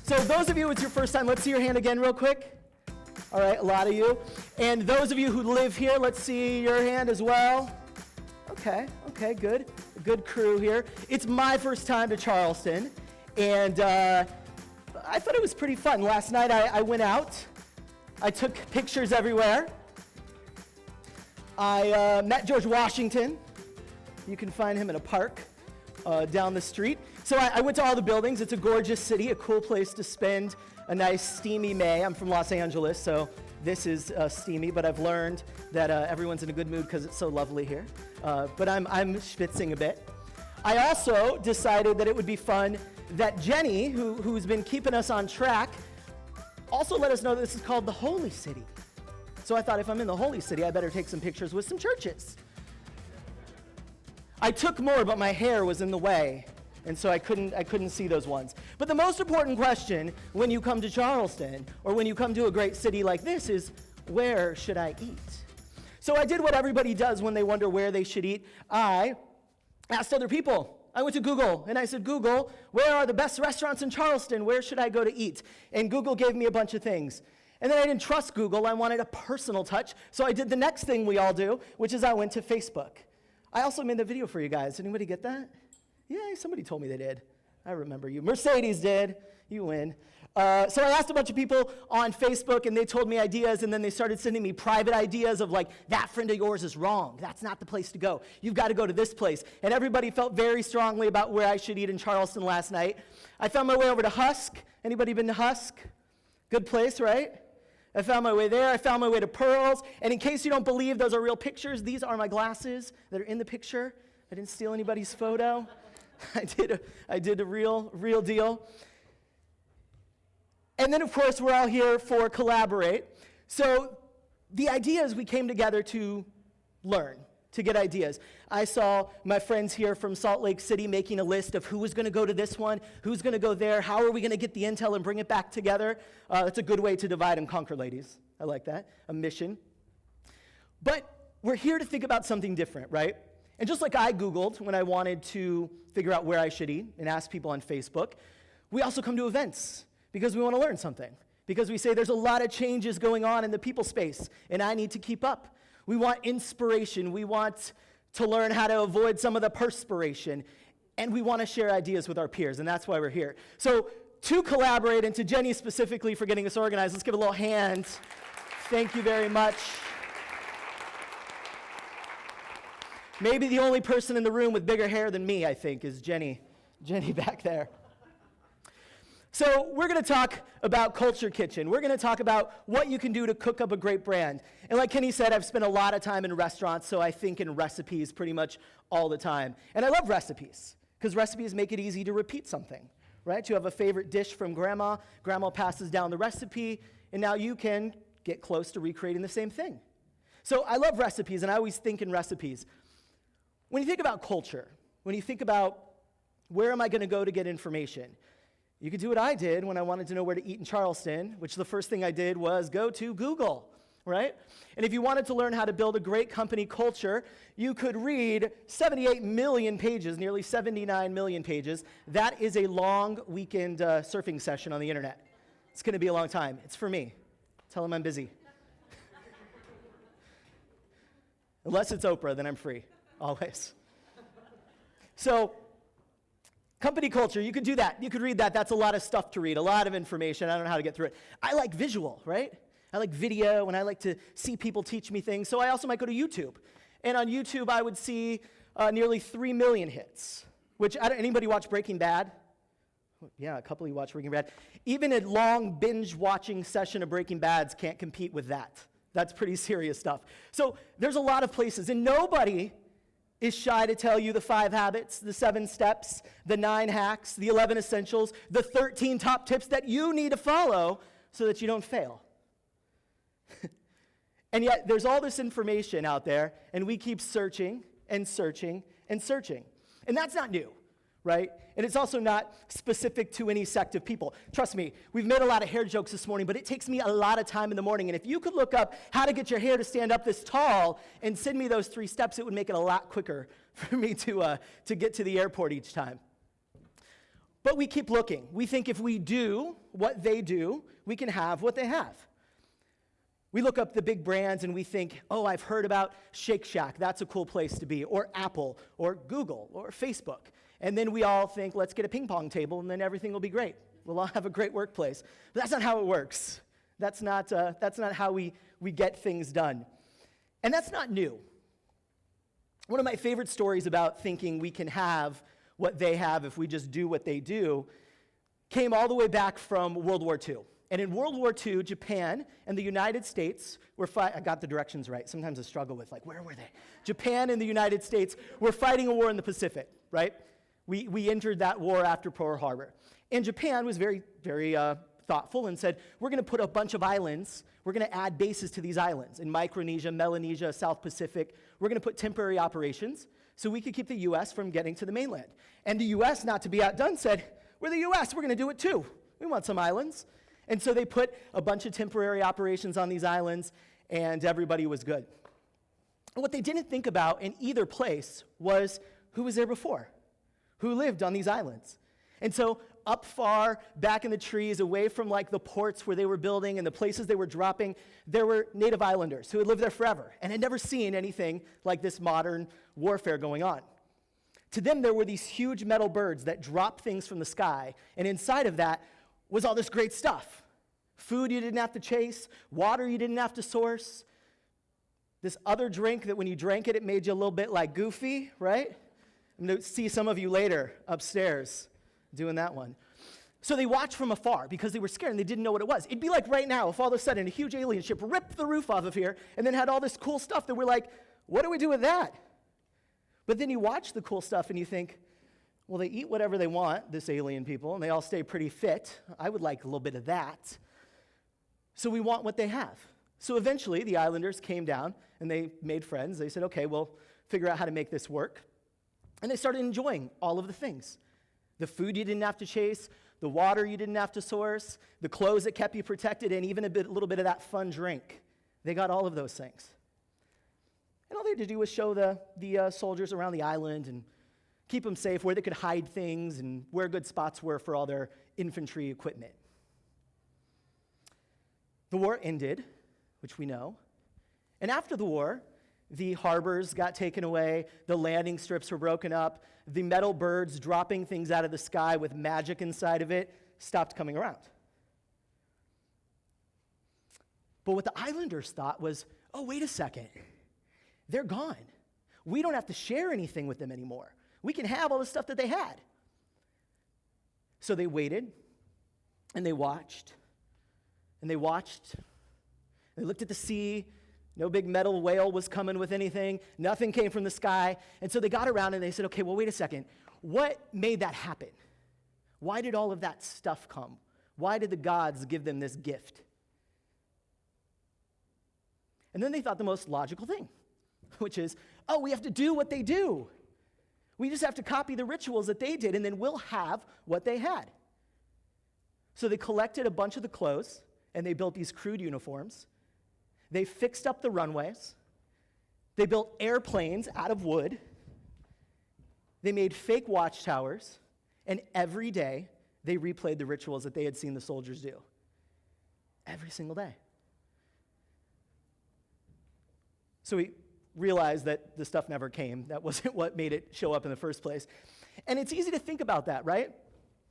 So those of you, it's your first time, let's see your hand again real quick. All right, a lot of you. And those of you who live here, let's see your hand as well. Okay, good. A good crew here. It's my first time to Charleston, and I thought it was pretty fun. Last night I went out. I took pictures everywhere. I met George Washington. You can find him in a park down the street. So I went to all the buildings. It's a gorgeous city, a cool place to spend a nice steamy May. I'm from Los Angeles, so this is steamy, but I've learned that everyone's in a good mood because it's so lovely here. But I'm schwitzing a bit. I also decided that it would be fun that Jenny, who's been keeping us on track, also let us know that this is called the Holy City. So I thought if I'm in the Holy City, I better take some pictures with some churches. I took more, but my hair was in the way, and so I couldn't see those ones. But the most important question when you come to Charleston, or when you come to a great city like this, is where should I eat? So I did what everybody does when they wonder where they should eat. I asked other people. I went to Google, and I said, Google, where are the best restaurants in Charleston? Where should I go to eat? And Google gave me a bunch of things. And then I didn't trust Google. I wanted a personal touch, so I did the next thing we all do, which is I went to Facebook. I also made the video for you guys. Anybody get that? Yeah, somebody told me they did. I remember you. Mercedes did. You win. So I asked a bunch of people on Facebook, and they told me ideas, and then they started sending me private ideas of like, that friend of yours is wrong. That's not the place to go. You've got to go to this place. And everybody felt very strongly about where I should eat in Charleston last night. I found my way over to Husk. Anybody been to Husk? Good place, right? I found my way there. I found my way to Pearls. And in case you don't believe those are real pictures, these are my glasses that are in the picture. I didn't steal anybody's photo. I did a real deal. And then, of course, we're all here for Collaborate. So the idea is we came together to learn, to get ideas. I saw my friends here from Salt Lake City making a list of who was going to go to this one, who's going to go there, how are we going to get the intel and bring it back together. That's a good way to divide and conquer, ladies. I like that, a mission. But we're here to think about something different, right? And just like I Googled when I wanted to figure out where I should eat and ask people on Facebook, we also come to events because we want to learn something, because we say there's a lot of changes going on in the people space, and I need to keep up. We want inspiration. We want to learn how to avoid some of the perspiration, and we want to share ideas with our peers, and that's why we're here. So to Collaborate, and to Jenny specifically for getting us organized, let's give a little hand. Thank you very much. Maybe the only person in the room with bigger hair than me, I think, is Jenny. Jenny back there. So we're going to talk about Culture Kitchen. We're going to talk about what you can do to cook up a great brand. And like Kenny said, I've spent a lot of time in restaurants, so I think in recipes pretty much all the time. And I love recipes, because recipes make it easy to repeat something, right? You have a favorite dish from grandma, grandma passes down the recipe, and now you can get close to recreating the same thing. So I love recipes, and I always think in recipes. When you think about culture, when you think about where am I going to go to get information, you could do what I did when I wanted to know where to eat in Charleston, which the first thing I did was go to Google, right? And if you wanted to learn how to build a great company culture, you could read 78 million pages, nearly 79 million pages. That is a long weekend surfing session on the internet. It's going to be a long time. It's for me. Tell them I'm busy. Unless it's Oprah, then I'm free, always. So, company culture, you could do that. You could read that. That's a lot of stuff to read, a lot of information. I don't know how to get through it. I like visual, right? I like video, and I like to see people teach me things. So I also might go to YouTube. And on YouTube, I would see nearly 3 million hits, which, anybody watch Breaking Bad? Yeah, a couple of you watch Breaking Bad. Even a long binge-watching session of Breaking Bads can't compete with that. That's pretty serious stuff. So there's a lot of places, and nobody is shy to tell you the 5 habits, the 7 steps, the 9 hacks, the 11 essentials, the 13 top tips that you need to follow so that you don't fail. And yet there's all this information out there, and we keep searching and searching and searching. And that's not new, right? And it's also not specific to any sect of people. Trust me, we've made a lot of hair jokes this morning, but it takes me a lot of time in the morning. And if you could look up how to get your hair to stand up this tall and send me those 3 steps, it would make it a lot quicker for me to get to the airport each time. But we keep looking. We think if we do what they do, we can have what they have. We look up the big brands and we think, oh, I've heard about Shake Shack. That's a cool place to be. Or Apple, or Google, or Facebook. And then we all think, let's get a ping pong table and then everything will be great. We'll all have a great workplace. But that's not how it works. That's not how we get things done. And that's not new. One of my favorite stories about thinking we can have what they have if we just do what they do came all the way back from World War II. And in World War II, Japan and the United States were I got the directions right. Sometimes I struggle with, like, where were they? Japan and the United States were fighting a war in the Pacific, right? We entered that war after Pearl Harbor. And Japan was very, very thoughtful and said, we're going to put a bunch of islands. We're going to add bases to these islands. In Micronesia, Melanesia, South Pacific, we're going to put temporary operations so we could keep the U.S. from getting to the mainland. And the U.S., not to be outdone, said, we're the U.S., we're going to do it too. We want some islands. And so they put a bunch of temporary operations on these islands, and everybody was good. And what they didn't think about in either place was who was there before, who lived on these islands. And so up far, back in the trees, away from like the ports where they were building and the places they were dropping, there were native islanders who had lived there forever and had never seen anything like this modern warfare going on. To them, there were these huge metal birds that dropped things from the sky, and inside of that was all this great stuff. Food you didn't have to chase, water you didn't have to source, this other drink that when you drank it, it made you a little bit like Goofy, right? I'm going to see some of you later upstairs doing that one. So they watched from afar because they were scared and they didn't know what it was. It'd be like right now if all of a sudden a huge alien ship ripped the roof off of here and then had all this cool stuff that we're like, what do we do with that? But then you watch the cool stuff and you think, well, they eat whatever they want, this alien people, and they all stay pretty fit. I would like a little bit of that. So we want what they have. So eventually the islanders came down and they made friends. They said, okay, we'll figure out how to make this work. And they started enjoying all of the things. The food you didn't have to chase, the water you didn't have to source, the clothes that kept you protected, and even a little bit of that fun drink. They got all of those things. And all they had to do was show the soldiers around the island and keep them safe, where they could hide things and where good spots were for all their infantry equipment. The war ended, which we know. And after the war, the harbors got taken away, the landing strips were broken up, the metal birds dropping things out of the sky with magic inside of it stopped coming around. But what the islanders thought was, oh, wait a second, they're gone. We don't have to share anything with them anymore. We can have all the stuff that they had. So they waited, and they watched, and they watched. They looked at the sea. No big metal whale was coming with anything. Nothing came from the sky. And so they got around and they said, okay, well, wait a second. What made that happen? Why did all of that stuff come? Why did the gods give them this gift? And then they thought the most logical thing, which is, oh, we have to do what they do. We just have to copy the rituals that they did, and then we'll have what they had. So they collected a bunch of the clothes, and they built these crude uniforms. They fixed up the runways. They built airplanes out of wood. They made fake watchtowers, and every day they replayed the rituals that they had seen the soldiers do. Every single day. So we realized that the stuff never came. That wasn't what made it show up in the first place. And it's easy to think about that, right?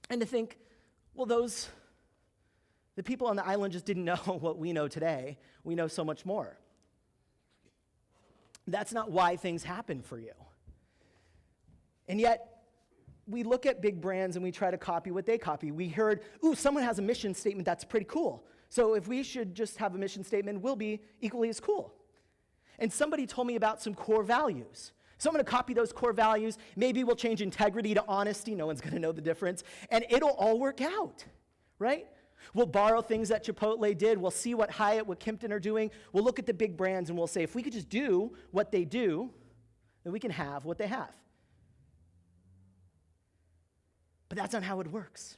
And to think, well, the people on the island just didn't know what we know today. We know so much more. That's not why things happen for you. And yet, we look at big brands and we try to copy what they copy. We heard, ooh, someone has a mission statement that's pretty cool. So if we should just have a mission statement, we'll be equally as cool. And somebody told me about some core values. So I'm going to copy those core values. Maybe we'll change integrity to honesty. No one's going to know the difference. And it'll all work out, right? We'll borrow things that Chipotle did. We'll see what Hyatt, what Kimpton are doing. We'll look at the big brands and we'll say, if we could just do what they do, then we can have what they have. But that's not how it works.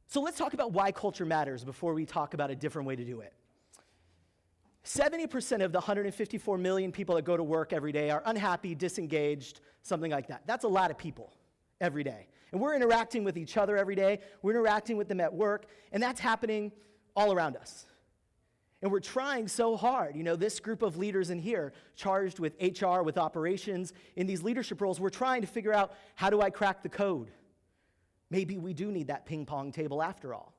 So let's talk about why culture matters before we talk about a different way to do it. 70% of the 154 million people that go to work every day are unhappy, disengaged, something like that. That's a lot of people every day. And we're interacting with each other every day. We're interacting with them at work, and that's happening all around us. And we're trying so hard. This group of leaders in here, charged with HR, with operations, in these leadership roles, we're trying to figure out, how do I crack the code? Maybe we do need that ping pong table after all.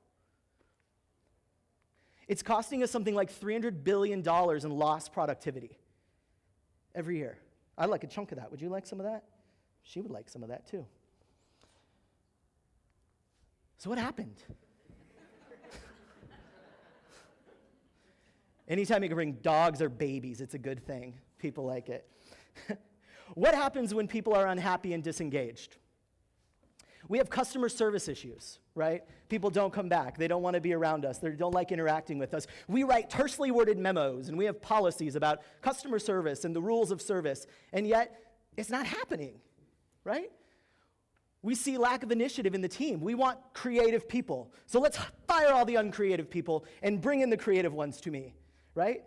It's costing us something like $300 billion in lost productivity every year. I'd like a chunk of that. Would you like some of that? She would like some of that too. So what happened? Anytime you can bring dogs or babies, it's a good thing. People like it. What happens when people are unhappy and disengaged? We have customer service issues, right? People don't come back. They don't want to be around us. They don't like interacting with us. We write tersely worded memos, and we have policies about customer service and the rules of service, and yet it's not happening, right? We see lack of initiative in the team. We want creative people. So let's fire all the uncreative people and bring in the creative ones to me, right?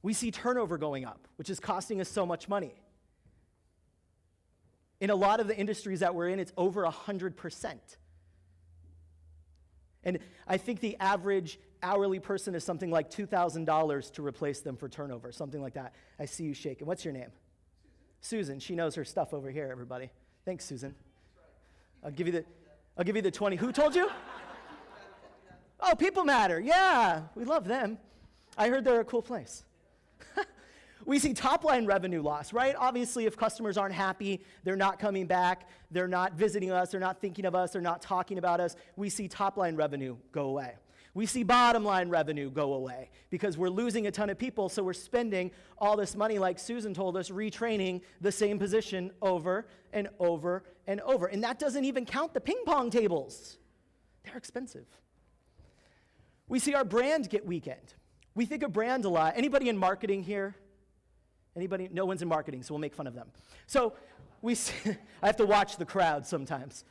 We see turnover going up, which is costing us so much money. In a lot of the industries that we're in, it's over 100%. And I think the average hourly person is something like $2,000 to replace them for turnover, something like that. I see you shaking. What's your name? Susan. She knows her stuff over here, everybody. Thanks, Susan. I'll give you the 20. Who told you? Oh, People Matter. Yeah, we love them. I heard they're a cool place. We see top-line revenue loss, right? Obviously, if customers aren't happy, they're not coming back, they're not visiting us, they're not thinking of us, they're not talking about us, we see top-line revenue go away. We see bottom-line revenue go away because we're losing a ton of people, so we're spending all this money, like Susan told us, retraining the same position over and over and over. And that doesn't even count the ping pong tables. They're expensive. We see our brand get weakened. We think of brand a lot. Anybody in marketing here? Anybody? No one's in marketing, so we'll make fun of them. So we see, I have to watch the crowd sometimes.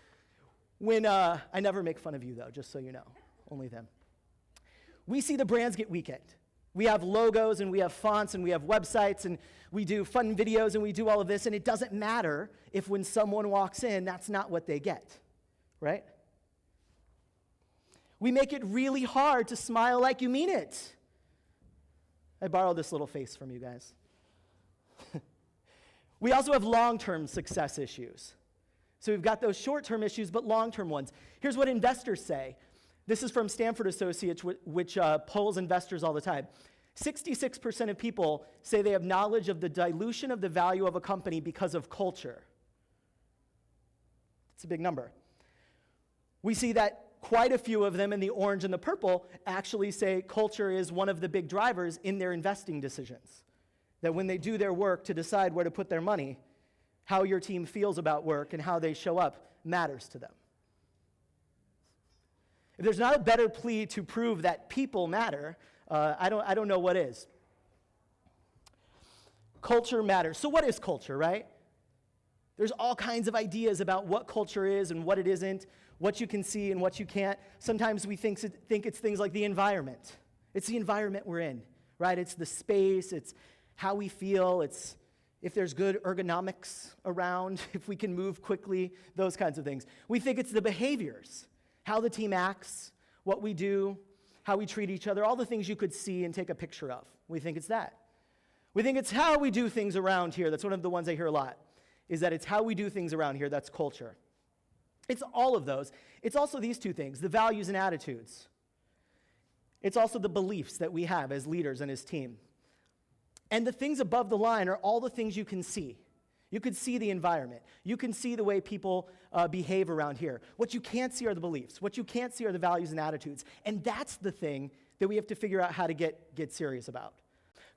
I never make fun of you, though, just so you know. Only them. We see the brands get weakened. We have logos, and we have fonts, and we have websites, and we do fun videos, and we do all of this, and it doesn't matter if when someone walks in, that's not what they get, right? We make it really hard to smile like you mean it. I borrowed this little face from you guys. We also have long-term success issues. So we've got those short-term issues, but long-term ones. Here's what investors say. This is from Stanford Associates, which polls investors all the time. 66% of people say they have knowledge of the dilution of the value of a company because of culture. It's a big number. We see that quite a few of them in the orange and the purple actually say culture is one of the big drivers in their investing decisions. That when they do their work to decide where to put their money, how your team feels about work and how they show up matters to them. If there's not a better plea to prove that people matter, I don't know what is. Culture matters. So what is culture, right? There's all kinds of ideas about what culture is and what it isn't, what you can see and what you can't. Sometimes we think it's things like the environment. It's the environment we're in, right? It's the space, it's how we feel, it's if there's good ergonomics around, if we can move quickly, those kinds of things. We think it's the behaviors, how the team acts, what we do, how we treat each other, all the things you could see and take a picture of. We think it's that. We think it's how we do things around here. That's one of the ones I hear a lot, is that it's how we do things around here. That's culture. It's all of those. It's also these two things, the values and attitudes. It's also the beliefs that we have as leaders and as team. And the things above the line are all the things you can see. You can see the environment. You can see the way people behave around here. What you can't see are the beliefs. What you can't see are the values and attitudes. And that's the thing that we have to figure out how to get serious about.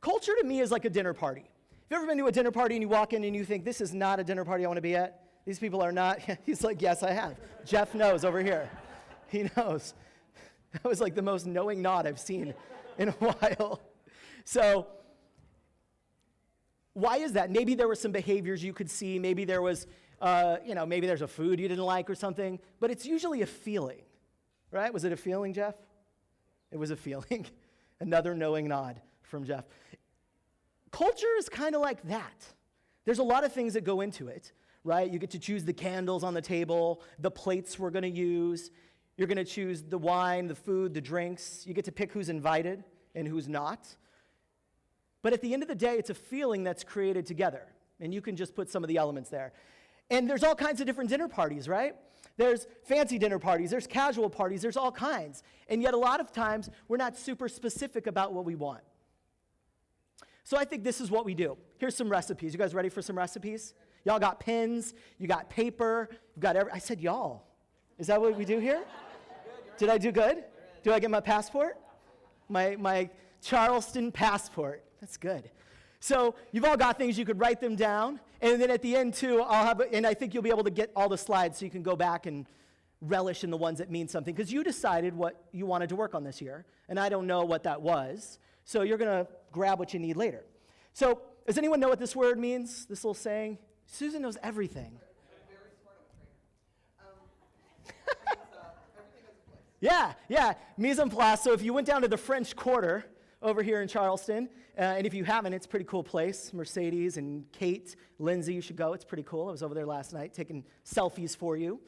Culture to me is like a dinner party. Have you ever been to a dinner party and you walk in and you think, this is not a dinner party I want to be at? These people are not. He's like, yes, I have. Jeff knows over here. He knows. That was like the most knowing nod I've seen in a while. So, why is that? Maybe there were some behaviors you could see. Maybe there was, maybe there's a food you didn't like or something. But it's usually a feeling, right? Was it a feeling, Jeff? It was a feeling. Another knowing nod from Jeff. Culture is kind of like that. There's a lot of things that go into it, right? You get to choose the candles on the table, the plates we're going to use. You're going to choose the wine, the food, the drinks. You get to pick who's invited and who's not. But at the end of the day, it's a feeling that's created together. And you can just put some of the elements there. And there's all kinds of different dinner parties, right? There's fancy dinner parties, there's casual parties, there's all kinds. And yet a lot of times, we're not super specific about what we want. So I think this is what we do. Here's some recipes. You guys ready for some recipes? Y'all got pens, you got paper, you got I said y'all. Is that what we do here? Did I do good? Do I get my passport? My Charleston passport. That's good. So you've all got things, you could write them down. And then at the end too, and I think you'll be able to get all the slides so you can go back and relish in the ones that mean something. Because you decided what you wanted to work on this year. And I don't know what that was. So you're going to grab what you need later. So does anyone know what this word means? This little saying? Susan knows everything. Yeah, mise en place. So if you went down to the French Quarter over here in Charleston, and if you haven't, it's a pretty cool place. Mercedes and Kate, Lindsay, you should go. It's pretty cool. I was over there last night taking selfies for you.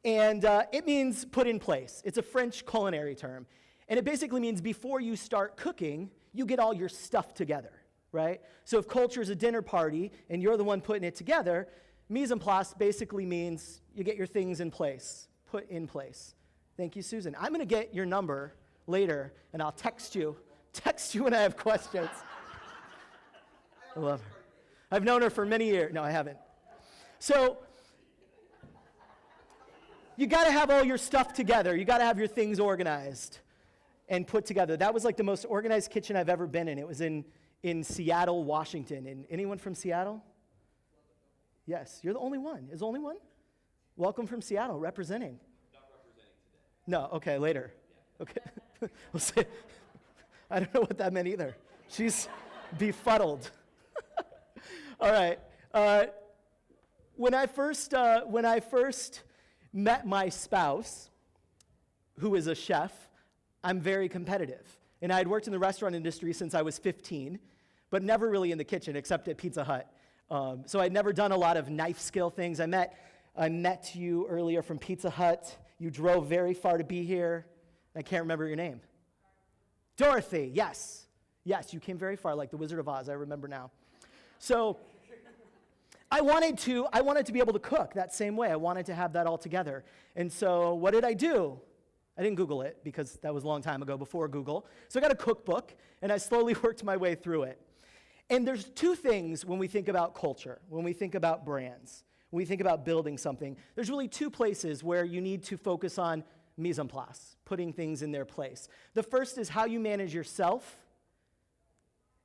And it means put in place. It's a French culinary term. And it basically means before you start cooking, you get all your stuff together, right? So if culture is a dinner party and you're the one putting it together, mise en place basically means you get your things in place, put in place. Thank you, Susan. I'm going to get your number later, and I'll text you when I have questions. I love her. I've known her for many years. No, I haven't. So you got to have all your stuff together. You got to have your things organized and put together. That was like the most organized kitchen I've ever been in. It was in Seattle, Washington. And anyone from Seattle? Yes, you're the only one. Is the only one? Welcome from Seattle, representing. Not representing today. No, okay, later. Yeah. Okay. We'll say, I don't know what that meant either. She's befuddled. All right. When I first met my spouse, who is a chef, I'm very competitive. And I had worked in the restaurant industry since I was 15, but never really in the kitchen except at Pizza Hut. So I'd never done a lot of knife skill things. I met you earlier from Pizza Hut. You drove very far to be here. I can't remember your name. Dorothy, yes. Yes, you came very far, like the Wizard of Oz, I remember now. So I wanted to be able to cook that same way. I wanted to have that all together. And so what did I do? I didn't Google it because that was a long time ago before Google. So I got a cookbook, and I slowly worked my way through it. And there's two things when we think about culture, when we think about brands, when we think about building something. There's really two places where you need to focus on mise en place, putting things in their place. The first is how you manage yourself,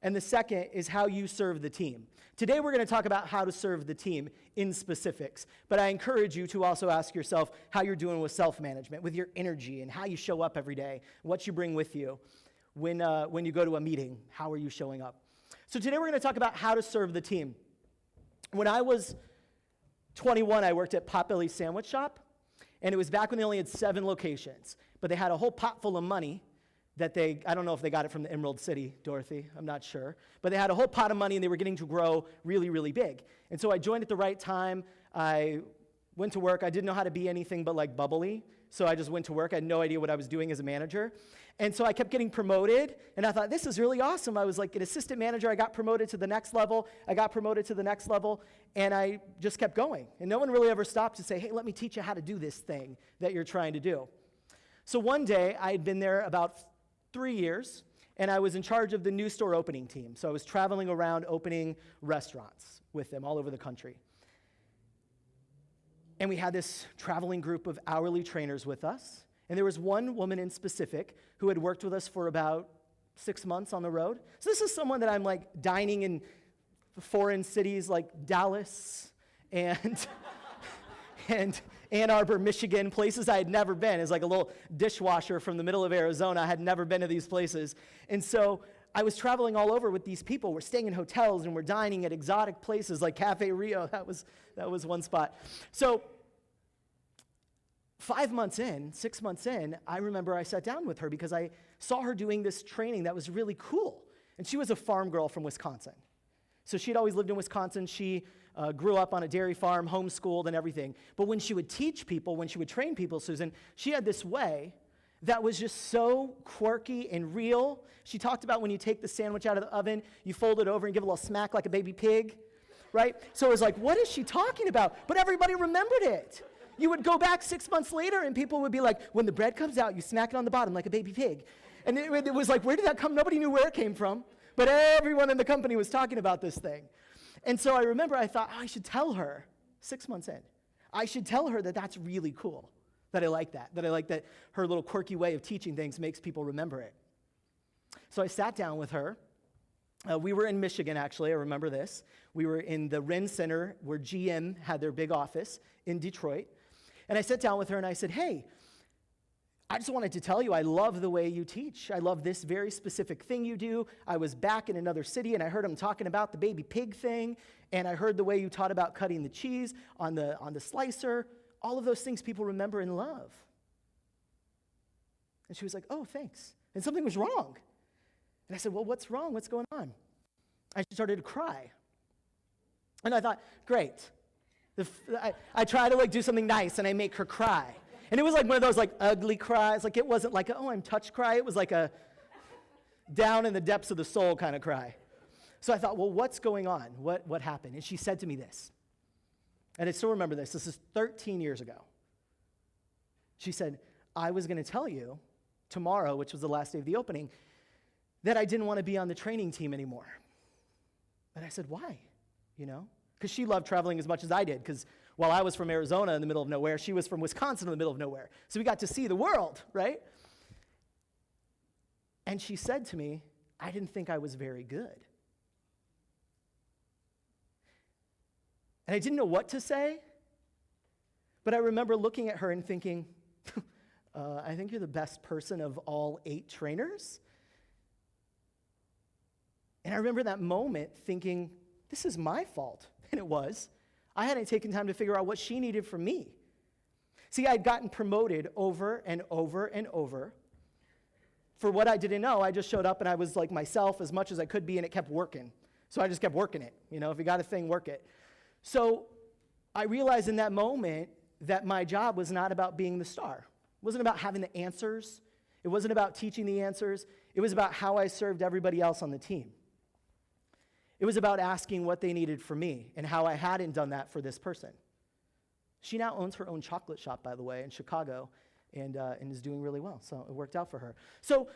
and the second is how you serve the team. Today we're going to talk about how to serve the team in specifics, but I encourage you to also ask yourself how you're doing with self-management, with your energy, and how you show up every day, what you bring with you. When you go to a meeting, how are you showing up? So today we're going to talk about how to serve the team. When I was 21, I worked at Potbelly's Sandwich Shop, and it was back when they only had 7 locations, but they had a whole pot full of money that I don't know if they got it from the Emerald City, Dorothy, I'm not sure. But they had a whole pot of money and they were getting to grow really, really big. And so I joined at the right time. I went to work. I didn't know how to be anything but like bubbly. So I just went to work. I had no idea what I was doing as a manager. And so I kept getting promoted. And I thought, this is really awesome. I was like an assistant manager. I got promoted to the next level. I got promoted to the next level. And I just kept going. And no one really ever stopped to say, hey, let me teach you how to do this thing that you're trying to do. So one day, I had been there about 3 years, and I was in charge of the new store opening team. So I was traveling around opening restaurants with them all over the country. And we had this traveling group of hourly trainers with us. And there was one woman in specific who had worked with us for about 6 months on the road. So this is someone that I'm like dining in foreign cities like Dallas and Ann Arbor, Michigan, places I had never been. It's like a little dishwasher from the middle of Arizona. I had never been to these places. And so I was traveling all over with these people. We're staying in hotels and we're dining at exotic places like Cafe Rio. That was one spot. So 6 months in, I remember I sat down with her because I saw her doing this training that was really cool. And she was a farm girl from Wisconsin. So she'd always lived in Wisconsin. She grew up on a dairy farm, homeschooled and everything. But when she would teach people, when she would train people, Susan, she had this way that was just so quirky and real. She talked about when you take the sandwich out of the oven, you fold it over and give a little smack like a baby pig, right? So it was like, what is she talking about? But everybody remembered it. You would go back 6 months later and people would be like, when the bread comes out, you smack it on the bottom like a baby pig. And it was like, where did that come? Nobody knew where it came from. But everyone in the company was talking about this thing. And so I remember I thought, I should tell her, 6 months in, I should tell her that that's really cool, that I like that her little quirky way of teaching things makes people remember it. So I sat down with her. We were in Michigan, actually, I remember this. We were in the Ren Center where GM had their big office in Detroit. And I sat down with her and I said, hey, I just wanted to tell you I love the way you teach. I love this very specific thing you do. I was back in another city and I heard them talking about the baby pig thing, and I heard the way you taught about cutting the cheese on the slicer. All of those things people remember and love. And she was like, oh, thanks. And something was wrong. And I said, well, what's wrong? What's going on? And she started to cry. And I thought, great. I try to do something nice and I make her cry. And it was like one of those ugly cries. It wasn't like a, oh, I'm touched cry. It was like a down in the depths of the soul kind of cry. So I thought, well, what's going on? What happened? And she said to me this. And I still remember this. This is 13 years ago. She said, I was going to tell you tomorrow, which was the last day of the opening, that I didn't want to be on the training team anymore. And I said, why? Because she loved traveling as much as I did, because while I was from Arizona in the middle of nowhere, she was from Wisconsin in the middle of nowhere. So we got to see the world, right? And she said to me, I didn't think I was very good. And I didn't know what to say, but I remember looking at her and thinking, I think you're the best person of all 8 trainers. And I remember that moment thinking, this is my fault. And it was. I hadn't taken time to figure out what she needed from me. See, I had gotten promoted over and over and over. For what I didn't know, I just showed up and I was like myself as much as I could be, and it kept working. So I just kept working it. If you got a thing, work it. So I realized in that moment that my job was not about being the star. It wasn't about having the answers. It wasn't about teaching the answers. It was about how I served everybody else on the team. It was about asking what they needed from me and how I hadn't done that for this person. She now owns her own chocolate shop, by the way, in Chicago, and is doing really well. So it worked out for her. So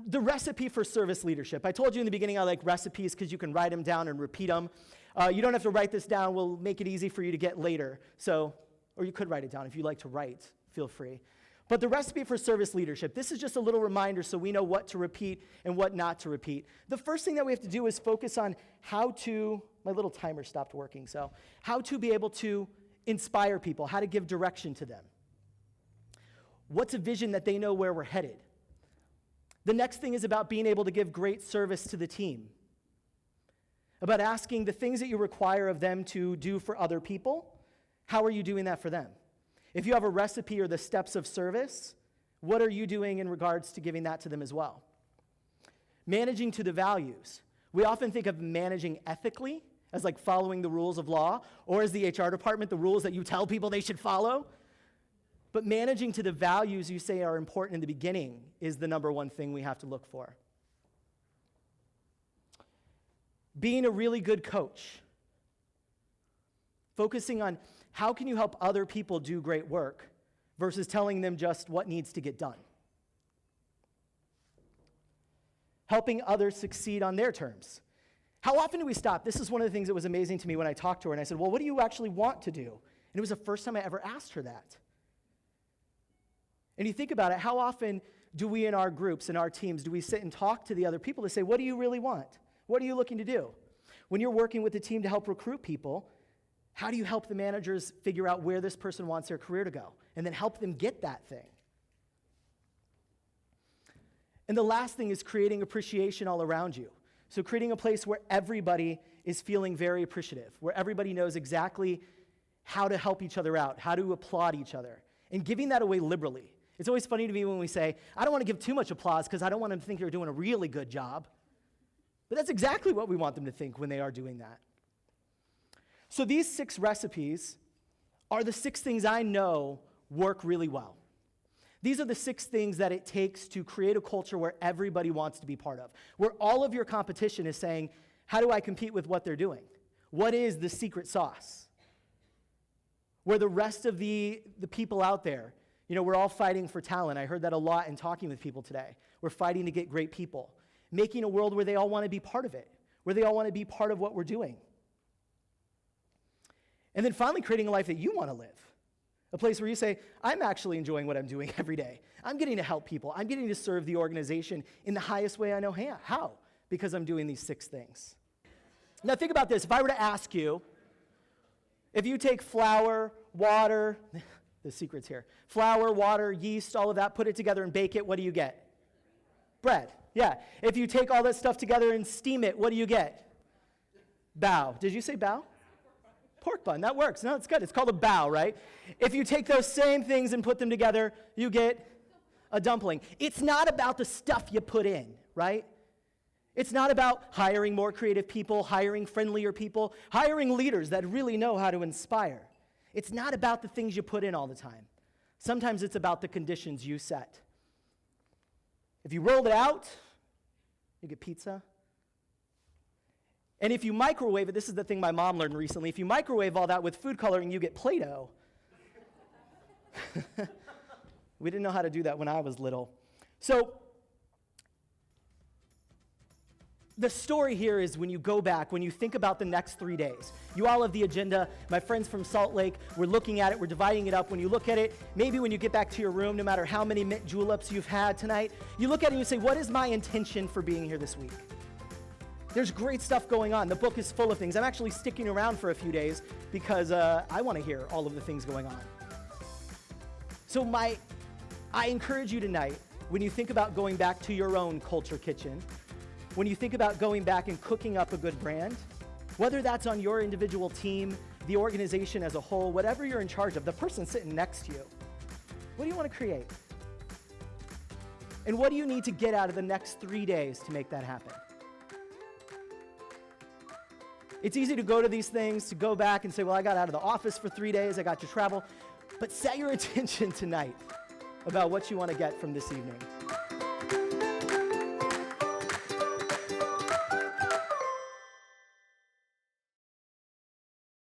the recipe for service leadership. I told you in the beginning I like recipes because you can write them down and repeat them. You don't have to write this down. We'll make it easy for you to get later. Or you could write it down. If you like to write, feel free. But the recipe for service leadership, this is just a little reminder so we know what to repeat and what not to repeat. The first thing that we have to do is focus on how to, my little timer stopped working, so how to be able to inspire people, how to give direction to them. What's a vision that they know where we're headed? The next thing is about being able to give great service to the team, about asking the things that you require of them to do for other people, how are you doing that for them? If you have a recipe or the steps of service, what are you doing in regards to giving that to them as well? Managing to the values. We often think of managing ethically as following the rules of law, or as the HR department, the rules that you tell people they should follow. But managing to the values you say are important in the beginning is the number one thing we have to look for. Being a really good coach. Focusing on how can you help other people do great work versus telling them just what needs to get done. Helping others succeed on their terms. How often do we stop? This is one of the things that was amazing to me when I talked to her, and I said, well, what do you actually want to do? And it was the first time I ever asked her that. And you think about it, how often do we in our groups, in our teams, do we sit and talk to the other people to say, what do you really want? What are you looking to do? When you're working with the team to help recruit people, how do you help the managers figure out where this person wants their career to go and then help them get that thing? And the last thing is creating appreciation all around you. So creating a place where everybody is feeling very appreciative, where everybody knows exactly how to help each other out, how to applaud each other, and giving that away liberally. It's always funny to me when we say, I don't want to give too much applause because I don't want them to think you're doing a really good job. But that's exactly what we want them to think when they are doing that. So these 6 recipes are the 6 things I know work really well. These are the 6 things that it takes to create a culture where everybody wants to be part of, where all of your competition is saying, how do I compete with what they're doing? What is the secret sauce? Where the rest of the people out there, we're all fighting for talent. I heard that a lot in talking with people today. We're fighting to get great people, making a world where they all want to be part of it, where they all want to be part of what we're doing. And then finally creating a life that you want to live. A place where you say, I'm actually enjoying what I'm doing every day. I'm getting to help people. I'm getting to serve the organization in the highest way I know how, because I'm doing these 6 things. Now think about this. If I were to ask you, if you take flour, water, the secret's here, flour, water, yeast, all of that, put it together and bake it, what do you get? Bread. Yeah. If you take all that stuff together and steam it, what do you get? Bao. Did you say bao? Pork bun. That works. No, it's good. It's called a bao, right? If you take those same things and put them together, you get a dumpling. It's not about the stuff you put in, right? It's not about hiring more creative people, hiring friendlier people, hiring leaders that really know how to inspire. It's not about the things you put in all the time. Sometimes it's about the conditions you set. If you rolled it out, you get pizza. And if you microwave it, this is the thing my mom learned recently, if you microwave all that with food coloring, you get Play-Doh. We didn't know how to do that when I was little. So the story here is when you go back, when you think about the next 3 days, you all have the agenda. My friends from Salt Lake, we're looking at it, we're dividing it up. When you look at it, maybe when you get back to your room, no matter how many mint juleps you've had tonight, you look at it and you say, what is my intention for being here this week? There's great stuff going on. The book is full of things. I'm actually sticking around for a few days because I want to hear all of the things going on. So I encourage you tonight, when you think about going back to your own culture kitchen, when you think about going back and cooking up a good brand, whether that's on your individual team, the organization as a whole, whatever you're in charge of, the person sitting next to you, what do you want to create? And what do you need to get out of the next 3 days to make that happen? It's easy to go to these things, to go back and say, well, I got out of the office for 3 days, I got to travel. But set your intention tonight about what you want to get from this evening.